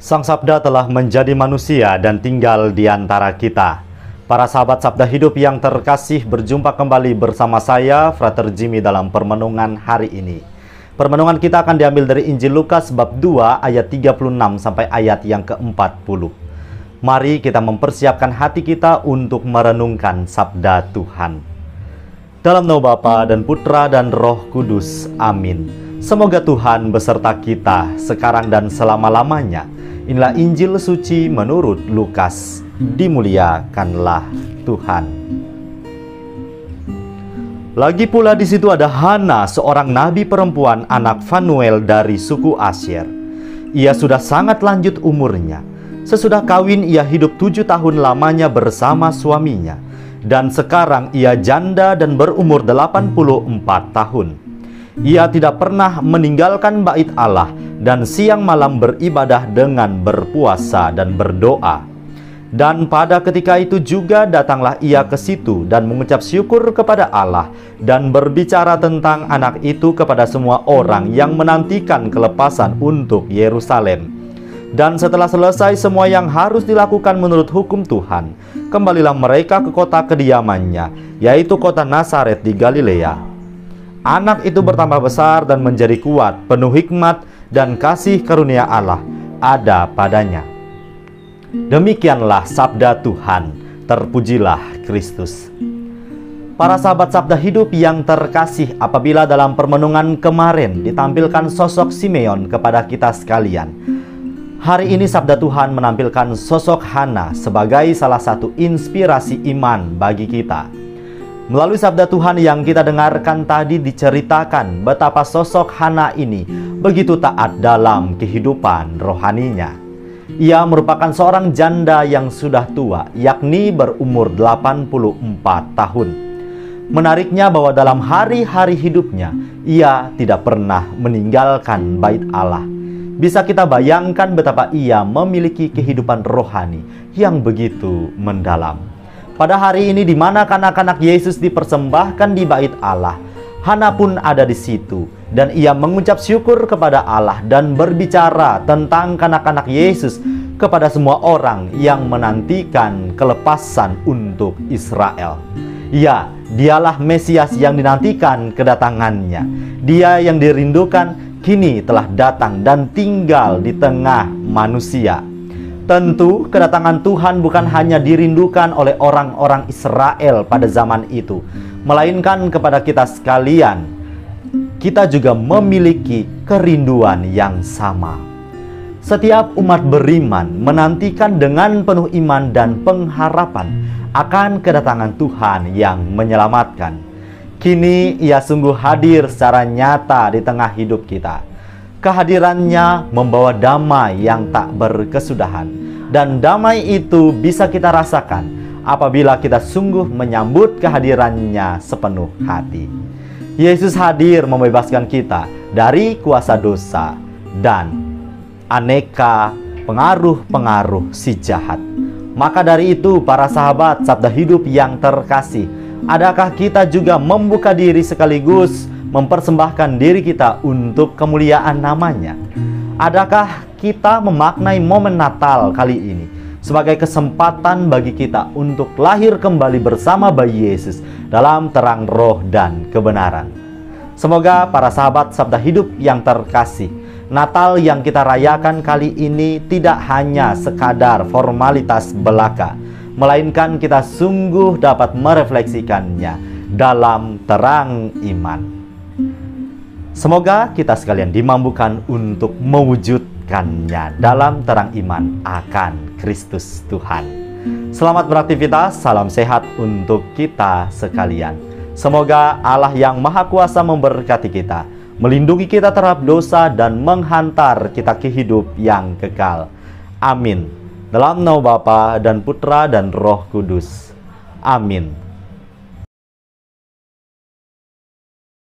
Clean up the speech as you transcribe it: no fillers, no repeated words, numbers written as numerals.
Sang Sabda telah menjadi manusia dan tinggal di antara kita. Para sahabat Sabda Hidup yang terkasih, berjumpa kembali bersama saya, Frater Jimmy, dalam permenungan hari ini. Permenungan kita akan diambil dari Injil Lukas bab 2 ayat 36 sampai ayat yang ke-40. Mari kita mempersiapkan hati kita untuk merenungkan Sabda Tuhan. Dalam nama Bapa dan Putra dan Roh Kudus. Amin. Semoga Tuhan beserta kita sekarang dan selama-lamanya. Inilah Injil suci menurut Lukas. Dimuliakanlah Tuhan. Lagi pula di situ ada Hana, seorang nabi perempuan, anak Fanuel dari suku Asyer. Ia sudah sangat lanjut umurnya. Sesudah kawin ia hidup 7 tahun lamanya bersama suaminya. Dan sekarang ia janda dan berumur 84 tahun. Ia tidak pernah meninggalkan bait Allah dan siang malam beribadah dengan berpuasa dan berdoa. Dan pada ketika itu juga datanglah ia ke situ dan mengucap syukur kepada Allah dan berbicara tentang anak itu kepada semua orang yang menantikan kelepasan untuk Yerusalem. Dan setelah selesai semua yang harus dilakukan menurut hukum Tuhan, kembalilah mereka ke kota kediamannya, yaitu kota Nazaret di Galilea. Anak itu bertambah besar dan menjadi kuat, penuh hikmat dan kasih karunia Allah ada padanya. Demikianlah sabda Tuhan, terpujilah Kristus. Para sahabat Sabda Hidup yang terkasih, apabila dalam permenungan kemarin ditampilkan sosok Simeon kepada kita sekalian, hari ini sabda Tuhan menampilkan sosok Hana sebagai salah satu inspirasi iman bagi kita. Melalui sabda Tuhan yang kita dengarkan tadi diceritakan betapa sosok Hana ini begitu taat dalam kehidupan rohaninya. Ia merupakan seorang janda yang sudah tua, yakni berumur 84 tahun. Menariknya bahwa dalam hari-hari hidupnya, ia tidak pernah meninggalkan bait Allah. Bisa kita bayangkan betapa ia memiliki kehidupan rohani yang begitu mendalam. Pada hari ini di mana anak-anak Yesus dipersembahkan di bait Allah, Hana pun ada di situ dan ia mengucap syukur kepada Allah dan berbicara tentang anak-anak Yesus kepada semua orang yang menantikan kelepasan untuk Israel. Ya, dialah Mesias yang dinantikan kedatangannya. Dia yang dirindukan kini telah datang dan tinggal di tengah manusia. Tentu kedatangan Tuhan bukan hanya dirindukan oleh orang-orang Israel pada zaman itu, melainkan kepada kita sekalian. Kita juga memiliki kerinduan yang sama. Setiap umat beriman menantikan dengan penuh iman dan pengharapan akan kedatangan Tuhan yang menyelamatkan. Kini ia sungguh hadir secara nyata di tengah hidup kita. Kehadirannya membawa damai yang tak berkesudahan. Dan damai itu bisa kita rasakan apabila kita sungguh menyambut kehadirannya sepenuh hati. Yesus hadir membebaskan kita dari kuasa dosa dan aneka pengaruh-pengaruh si jahat. Maka dari itu, para sahabat Sabda Hidup yang terkasih, adakah kita juga membuka diri sekaligus mempersembahkan diri kita untuk kemuliaan namanya? Adakah kita memaknai momen Natal kali ini sebagai kesempatan bagi kita untuk lahir kembali bersama bayi Yesus dalam terang roh dan kebenaran? Semoga para sahabat Sabda Hidup yang terkasih, Natal yang kita rayakan kali ini tidak hanya sekadar formalitas belaka, melainkan kita sungguh dapat merefleksikannya dalam terang iman. Semoga kita sekalian dimampukan untuk mewujudkannya dalam terang iman akan Kristus Tuhan. Selamat beraktivitas, salam sehat untuk kita sekalian. Semoga Allah yang Maha Kuasa memberkati kita, melindungi kita terhadap dosa dan menghantar kita ke hidup yang kekal. Amin. Dalam nama Bapa dan Putra dan Roh Kudus. Amin.